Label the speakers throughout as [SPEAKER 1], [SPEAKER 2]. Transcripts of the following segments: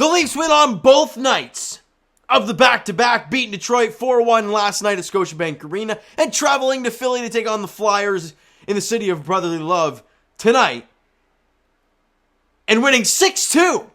[SPEAKER 1] The Leafs win on both nights of the back-to-back, beating Detroit 4-1 last night at Scotiabank Arena, and traveling to Philly to take on the Flyers in the city of brotherly love tonight, and winning 6-2.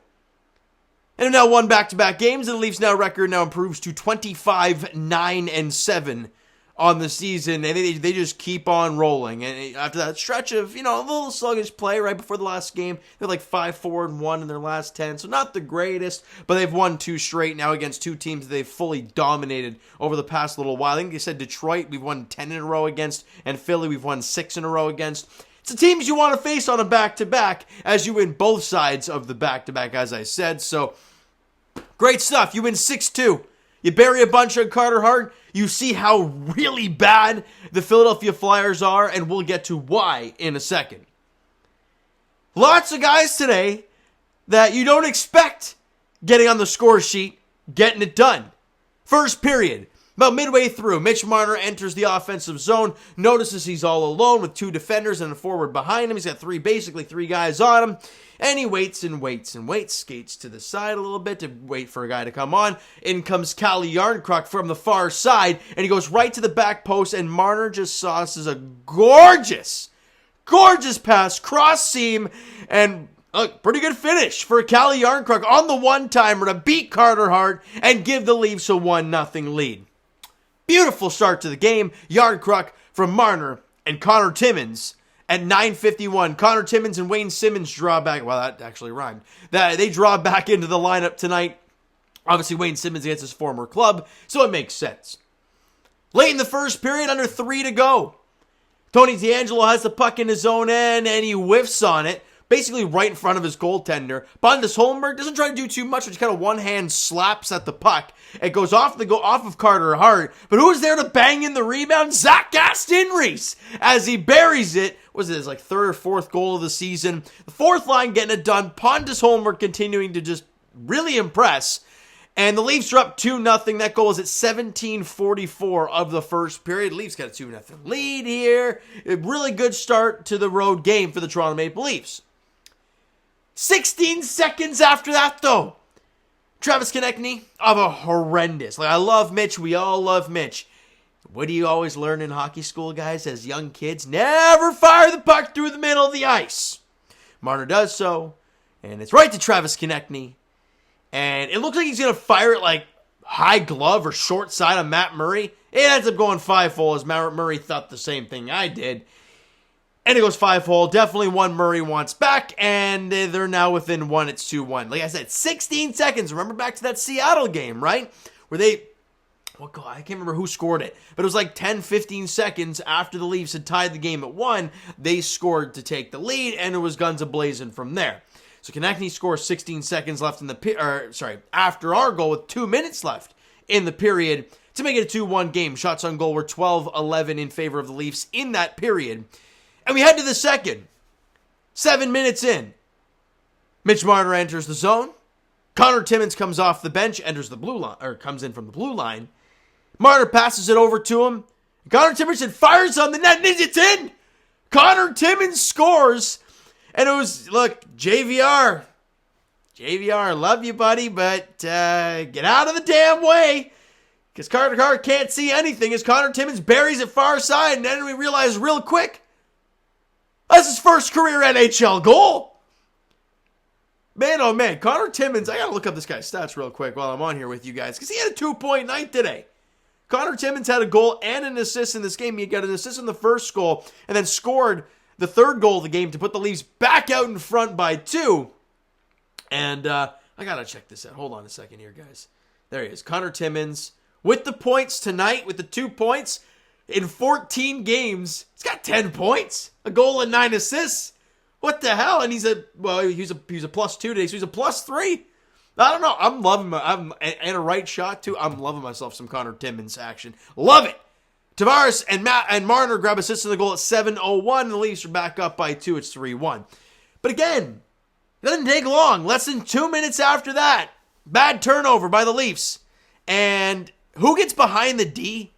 [SPEAKER 1] And have now won back-to-back games, and the Leafs record now improves to 25-9-7 on the season, and they just keep on rolling. And after that stretch of, a little sluggish play right before the last game, they're like 5-4-1 in their last 10, so not the greatest, but they've won 2 straight now against 2 teams that they've fully dominated over the past little while. I think they said Detroit we've won 10 in a row against, and Philly we've won 6 in a row against. It's the teams you want to face on a back-to-back as you win both sides of the back-to-back, as I said, so great stuff. You win 6-2. You bury a bunch on Carter Hart. You see how really bad the Philadelphia Flyers are, and we'll get to why in a second. Lots of guys today that you don't expect getting on the score sheet, getting it done. First period, about midway through, Mitch Marner enters the offensive zone, notices he's all alone with 2 defenders and a forward behind him. He's got basically three guys on him. And he waits and waits and waits, skates to the side a little bit to wait for a guy to come on. In comes Calle Jarnkrok from the far side, and he goes right to the back post, and Marner just sauces a gorgeous pass, cross seam, and pretty good finish for Calle Jarnkrok on the one-timer to beat Carter Hart and give the Leafs a 1-0 lead. Beautiful start to the game. Jarnkrok from Marner and Connor Timmins. At 9:51, Connor Timmins and Wayne Simmonds draw back. Well, that actually rhymed. They draw back into the lineup tonight. Obviously, Wayne Simmonds against his former club, so it makes sense. Late in the first period, under 3 to go. Tony DeAngelo has the puck in his own end, and he whiffs on it, basically right in front of his goaltender. Pontus Holmberg doesn't try to do too much, just kind of one-hand slaps at the puck. It goes off of Carter Hart, but who's there to bang in the rebound? Zach Aston-Reese, as he buries it. Was it his 3rd or 4th goal of the season? The 4th line getting it done. Pontus Holmberg continuing to just really impress. And the Leafs are up 2-0. That goal is at 17:44 of the first period. Leafs got a 2-0 lead here. A really good start to the road game for the Toronto Maple Leafs. 16 seconds after that, though, Travis Konechny of a horrendous. I love Mitch. We all love Mitch. What do you always learn in hockey school, guys, as young kids? Never fire the puck through the middle of the ice. Marner does so, and it's right to Travis Konechny. And it looks like he's going to fire it high glove or short side on Matt Murray. It ends up going 5-hole, as Matt Murray thought the same thing I did. And it goes 5-hole. Definitely one Murray wants back, and they're now within 1. It's 2-1. Like I said, 16 seconds. Remember back to that Seattle game, right? Where I can't remember who scored it, but it was 10, 15 seconds after the Leafs had tied the game at 1, they scored to take the lead, and it was guns a-blazing from there. So Konechny scores 16 seconds left after our goal with 2 minutes left in the period to make it a 2-1 game. Shots on goal were 12-11 in favor of the Leafs in that period. And we head to the second. 7 minutes in. Mitch Marner enters the zone. Connor Timmins comes off the bench, enters the blue line, or comes in from the blue line. Marner passes it over to him. Connor Timmins fires on the net, and it's in! Connor Timmins scores! And it was, JVR, love you, buddy, but get out of the damn way, because Carter Hart can't see anything as Connor Timmins buries it far side, and then we realize real quick, that's his first career NHL goal. Man, oh man, Connor Timmins, I gotta look up this guy's stats real quick while I'm on here with you guys, because he had a 2-point night today. Connor Timmins had a goal and an assist in this game. He got an assist in the first goal, and then scored the 3rd goal of the game to put the Leafs back out in front by 2. And I gotta check this out. Hold on a second here, guys. There he is. Connor Timmins with the points tonight, with the 2 points in 14 games. He's got 10 points, a goal and 9 assists. What the hell? And he was a +2 today, so he's a +3. I don't know. I'm loving and a right shot too. I'm loving myself some Connor Timmins action. Love it. Tavares and Marner grab assists to the goal at 7:01. The Leafs are back up by 2. It's 3-1. But again, it doesn't take long. Less than 2 minutes after that, bad turnover by the Leafs. And who gets behind the D?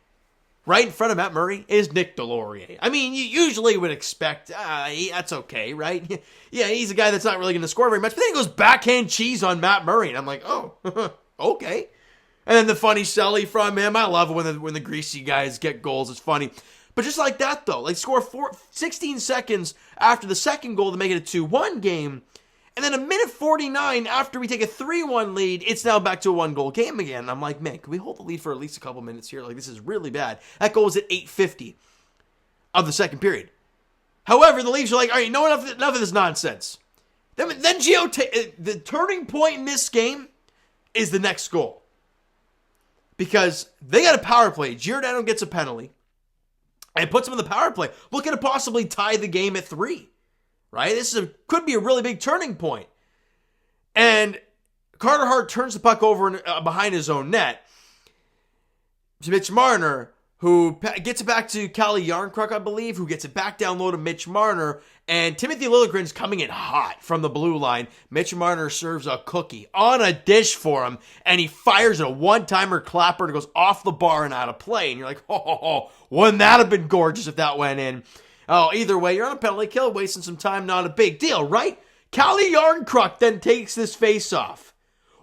[SPEAKER 1] right in front of Matt Murray is Nick Delorier. I mean, you usually would expect, that's okay, right? Yeah, he's a guy that's not really going to score very much. But then he goes backhand cheese on Matt Murray. And I'm like, oh, okay. And then the funny celly from him. I love it when the greasy guys get goals. It's funny. But just like that, though, like score 16 seconds after the second goal to make it a 2-1 game. And then a minute 49 after we take a 3-1 lead, it's now back to a 1-goal game again. And I'm like, man, can we hold the lead for at least a couple minutes here? Like, this is really bad. That goal was at 8:50 of the second period. However, the Leafs are like, all right, enough of this nonsense. Then Gio, the turning point in this game is the next goal. Because they got a power play. Giordano gets a penalty and puts him in the power play. Looking to possibly tie the game at 3. Right? This could be a really big turning point. And Carter Hart turns the puck over behind his own net to Mitch Marner, who gets it back to Calle Jarnkrok, I believe, who gets it back down low to Mitch Marner. And Timothy Liljegren's coming in hot from the blue line. Mitch Marner serves a cookie on a dish for him, and he fires a one-timer clapper and it goes off the bar and out of play. And you're like, wouldn't that have been gorgeous if that went in? Oh, either way, you're on a penalty kill, wasting some time, not a big deal, right? Calle Jarnkrok then takes this face-off,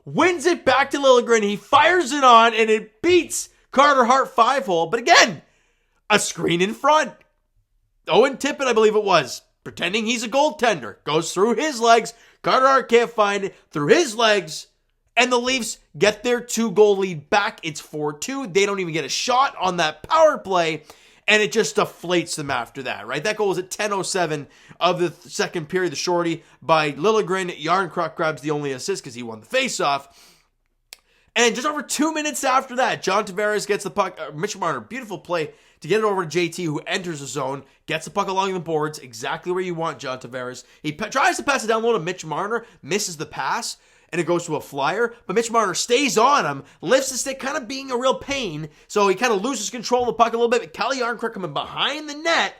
[SPEAKER 1] wins it back to Liljegren, he fires it on, and it beats Carter Hart 5-hole. But again, a screen in front. Owen Tippett, I believe it was, pretending he's a goaltender, goes through his legs. Carter Hart can't find it, through his legs, and the Leafs get their 2-goal lead back. It's 4-2. They don't even get a shot on that power play. And it just deflates them after that, right? That goal was at 10:07 of the second period. The shorty by Liljegren. Jarnkrok grabs the only assist because he won the faceoff. And just over 2 minutes after that, John Tavares gets the puck. Mitch Marner, beautiful play to get it over to JT, who enters the zone, gets the puck along the boards, exactly where you want John Tavares. He tries to pass it down low to Mitch Marner, misses the pass, and it goes to a flyer, but Mitch Marner stays on him, lifts the stick, kind of being a real pain, so he kind of loses control of the puck a little bit, but Calle Jarnkrok coming behind the net,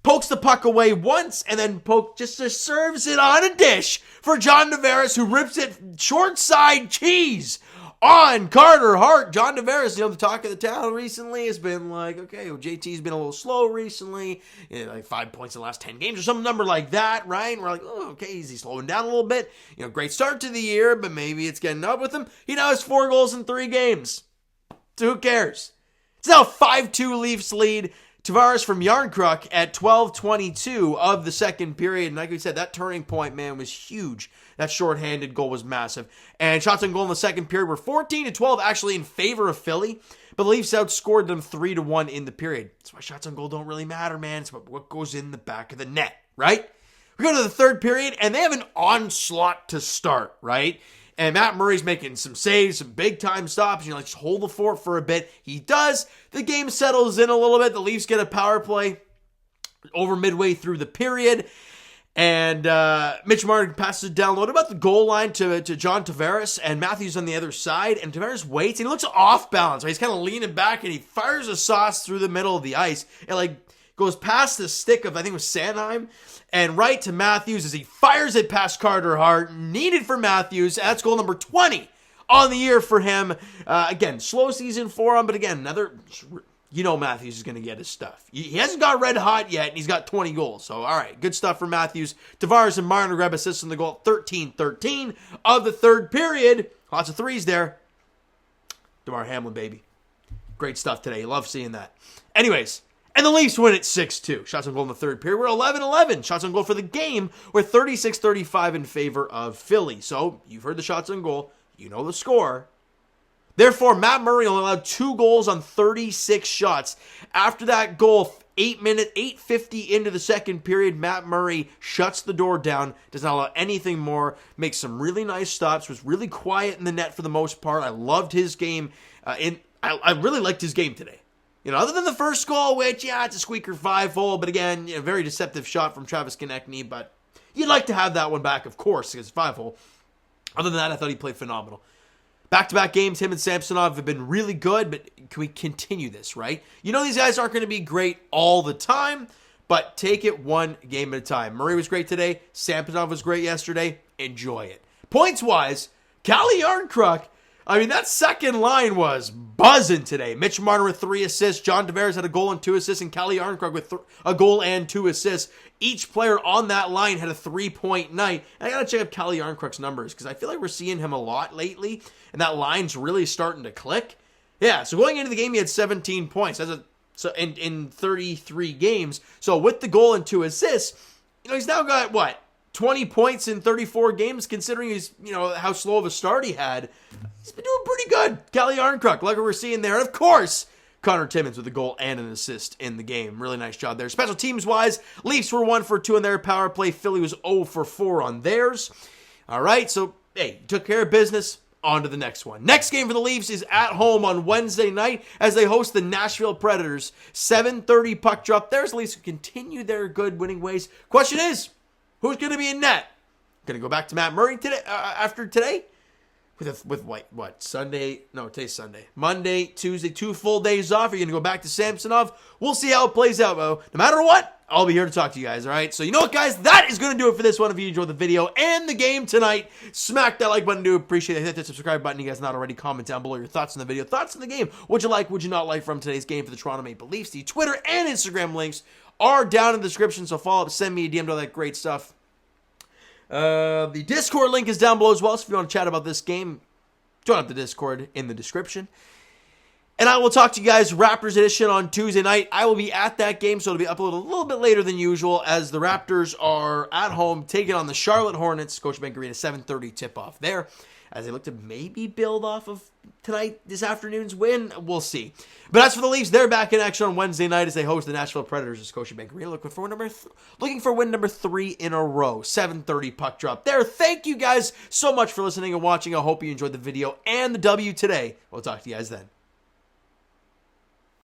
[SPEAKER 1] pokes the puck away once, and then just serves it on a dish for John Tavares, who rips it short side cheese on Carter Hart. John Tavares, the talk of the town recently has been like, okay, well, JT's been a little slow recently, like 5 points in the last 10 games or some number like that, right? And we're like, oh, okay, is he slowing down a little bit? Great start to the year, but maybe it's getting up with him. He now has 4 goals in 3 games. So who cares? It's now a 5-2 Leafs lead. Tavares from Jarnkrok at 12:22 of the second period. And like we said, that turning point, man, was huge. That shorthanded goal was massive. And shots on goal in the second period were 14-12 actually in favor of Philly. But the Leafs outscored them 3-1 in the period. That's why shots on goal don't really matter, man. It's what goes in the back of the net, right? We go to the third period, and they have an onslaught to start, right? And Matt Murray's making some saves, some big-time stops. You're like, just hold the fort for a bit. He does. The game settles in a little bit. The Leafs get a power play over midway through the period. And Mitch Marner passes it down low about the goal line to John Tavares, and Matthews on the other side. And Tavares waits, and he looks off balance. Right? He's kind of leaning back, and he fires a sauce through the middle of the ice. It goes past the stick of, I think it was Sanheim, and right to Matthews as he fires it past Carter Hart. Needed for Matthews. That's goal number 20 on the year for him. Again, slow season for him, but again, Matthews is going to get his stuff. He hasn't got red hot yet, and he's got 20 goals. So, all right, good stuff for Matthews. Tavares and Marner grab assists in the goal. 13-13 of the third period. Lots of threes there. DeMar Hamlin, baby. Great stuff today. Love seeing that. Anyways, and the Leafs win at 6-2. Shots on goal in the third period were 11-11. Shots on goal for the game were 36-35 in favor of Philly. So, you've heard the shots on goal. You know the score. Therefore, Matt Murray only allowed 2 goals on 36 shots. After that goal, 8:50 into the second period, Matt Murray shuts the door down, does not allow anything more, makes some really nice stops, was really quiet in the net for the most part. I loved his game. I really liked his game today. Other than the first goal, which, it's a squeaker 5-hole, but again, very deceptive shot from Travis Konechny, but you'd like to have that one back, of course, because it's 5-hole. Other than that, I thought he played phenomenal. Back-to-back games, him and Samsonov have been really good, but can we continue this, right? These guys aren't going to be great all the time, but take it one game at a time. Murray was great today. Samsonov was great yesterday. Enjoy it. Points-wise, Calle Jarnkrok, I mean, that second line was buzzing today. Mitch Marner with 3 assists. John Tavares had a goal and 2 assists. And Calle Jarnkrok with a goal and 2 assists. Each player on that line had a 3-point night. And I got to check up Calle Jarnkrok's numbers because I feel like we're seeing him a lot lately. And that line's really starting to click. Yeah, so going into the game, he had 17 points. So in 33 games. So with the goal and 2 assists, he's now got, 20 points in 34 games, considering he's, how slow of a start he had. He's been doing pretty good. Calle Jarnkrok, like what we're seeing there. And of course, Connor Timmins with a goal and an assist in the game. Really nice job there. Special teams-wise, Leafs were 1 for 2 on their power play. Philly was 0 for 4 on theirs. All right, so, hey, took care of business. On to the next one. Next game for the Leafs is at home on Wednesday night as they host the Nashville Predators. 7:30 puck drop. There's the Leafs who continue their good winning ways. Question is, who's going to be in net? Going to go back to Matt Murray today after today? With what? Sunday? No, today's Sunday. Monday, Tuesday, 2 full days off. Are you going to go back to Samsonov? We'll see how it plays out, though. No matter what, I'll be here to talk to you guys, all right? So you know what, guys? That is going to do it for this one. If you enjoyed the video and the game tonight, smack that like button. Do appreciate it. Hit that subscribe button. You guys not already. Comment down below your thoughts on the video. Thoughts on the game. What'd you like? What'd you not like from today's game for the Toronto Maple Leafs? The Twitter and Instagram links are down in the description, so follow up, send me a DM, all that great stuff. The Discord link is down below as well, so if you want to chat about this game, join up the Discord in the description. And I will talk to you guys Raptors edition on Tuesday night. I will be at that game, so it'll be uploaded a little bit later than usual as the Raptors are at home taking on the Charlotte Hornets. Scotiabank Arena, 7:30 tip-off there. As they look to maybe build off of this afternoon's win. We'll see. But as for the Leafs, they're back in action on Wednesday night as they host the Nashville Predators at Scotiabank Arena. Looking for win number 3 in a row. 7:30 puck drop there. Thank you guys so much for listening and watching. I hope you enjoyed the video and the W today. We'll talk to you guys then.